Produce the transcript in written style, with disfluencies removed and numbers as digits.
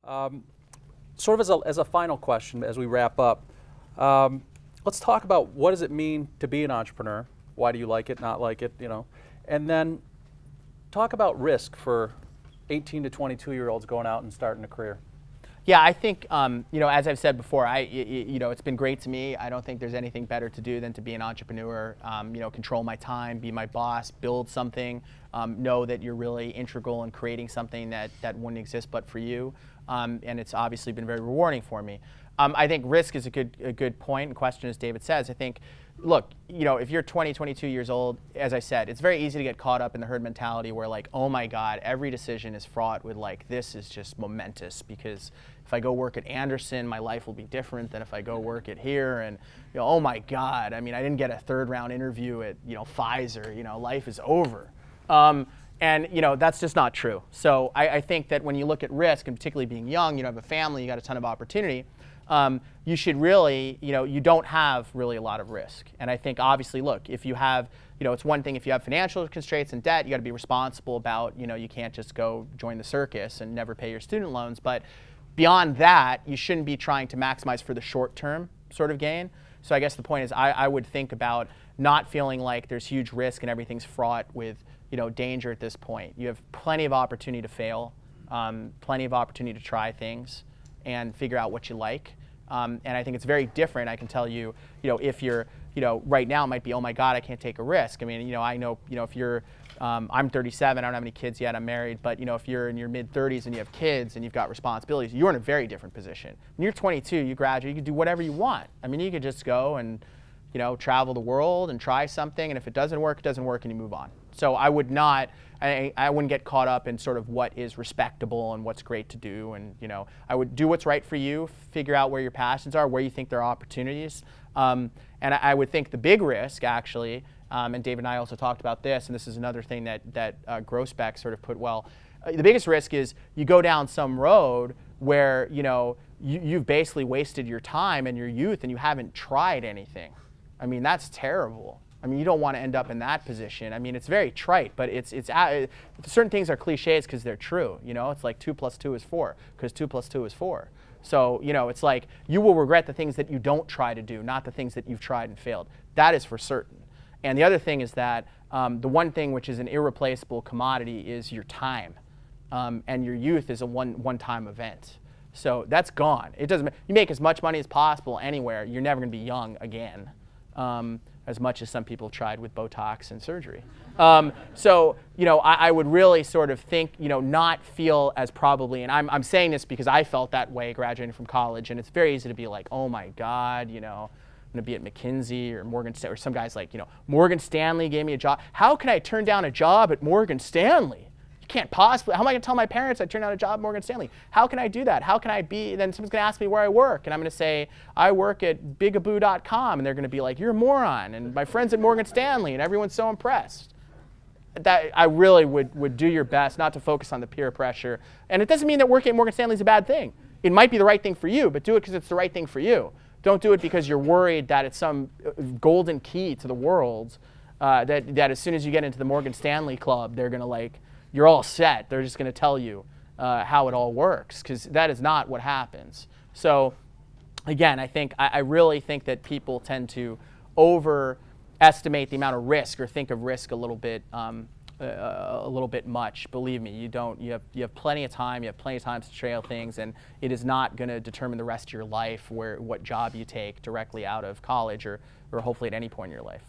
Um, Sort of as a final question as we wrap up, let's talk about what does it mean to be an entrepreneur? Why do you like it, not like it, And then talk about risk for 18 to 22-year-olds going out and starting a career. Yeah, I think, as I've said before, it's been great to me. I don't think there's anything better to do than to be an entrepreneur, control my time, be my boss, build something, know that you're really integral in creating something that wouldn't exist but for you. And it's obviously been very rewarding for me. I think risk is a good point and question, as David says. I think, look, if you're 20, 22 years old, as I said, it's very easy to get caught up in the herd mentality where like, oh my God, every decision is fraught with like, this is just momentous because if I go work at Anderson, my life will be different than if I go work at here. And, oh my God, I mean, I didn't get a third round interview at, Pfizer, life is over. And that's just not true. So I think that when you look at risk, and particularly being young, you have a family, you got a ton of opportunity, you should really, you don't have really a lot of risk. And I think obviously, look, if you have, it's one thing if you have financial constraints and debt, you got to be responsible about, you can't just go join the circus and never pay your student loans. But beyond that, you shouldn't be trying to maximize for the short-term sort of gain. So I guess the point is I would think about not feeling like there's huge risk and everything's fraught with, danger at this point. You have plenty of opportunity to fail, plenty of opportunity to try things and figure out what you like. And I think it's very different. I can tell you, if you're, right now it might be, oh my God, I can't take a risk. I mean, I know, if you're, I'm 37, I don't have any kids yet, I'm married, but if you're in your mid-30s and you have kids and you've got responsibilities, you're in a very different position. When you're 22, you graduate, you can do whatever you want. I mean, you could just go and, travel the world and try something, and if it doesn't work, and you move on. So I would not, I wouldn't get caught up in sort of what is respectable and what's great to do, and I would do what's right for you, figure out where your passions are, where you think there are opportunities, and I would think the big risk actually, and David and I also talked about this, and this is another thing that Groesbeck sort of put well, the biggest risk is you go down some road where you've basically wasted your time and your youth and you haven't tried anything. I mean, that's terrible. I mean, you don't want to end up in that position. I mean, it's very trite, but it's certain things are cliches because they're true. It's like 2 + 2 is 4 because 2 + 2 is 4. So, it's like you will regret the things that you don't try to do, not the things that you've tried and failed. That is for certain. And the other thing is that the one thing which is an irreplaceable commodity is your time. And your youth is a one-time event. So that's gone. It doesn't. You make as much money as possible anywhere. You're never going to be young again. As much as some people tried with Botox and surgery. So, I would really sort of think, not feel as probably, and I'm saying this because I felt that way graduating from college, and it's very easy to be like, oh my God, I'm going to be at McKinsey or Morgan Stanley, or some guys like, Morgan Stanley gave me a job. How can I turn down a job at Morgan Stanley? You can't possibly, how am I going to tell my parents I turned down a job at Morgan Stanley? How can I do that? How can I be, then someone's going to ask me where I work, and I'm going to say, I work at bigaboo.com, and they're going to be like, you're a moron, and my friend's at Morgan Stanley, and everyone's so impressed. That I really would do your best not to focus on the peer pressure. And it doesn't mean that working at Morgan Stanley is a bad thing. It might be the right thing for you, but do it because it's the right thing for you. Don't do it because you're worried that it's some golden key to the world, that as soon as you get into the Morgan Stanley club, they're going to like, you're all set. They're just going to tell you how it all works, because that is not what happens. So again, I really think that people tend to overestimate the amount of risk or think of risk a little bit much. Believe me, you don't. You have plenty of time. You have plenty of time to trail things, and it is not going to determine the rest of your life what job you take directly out of college or hopefully at any point in your life.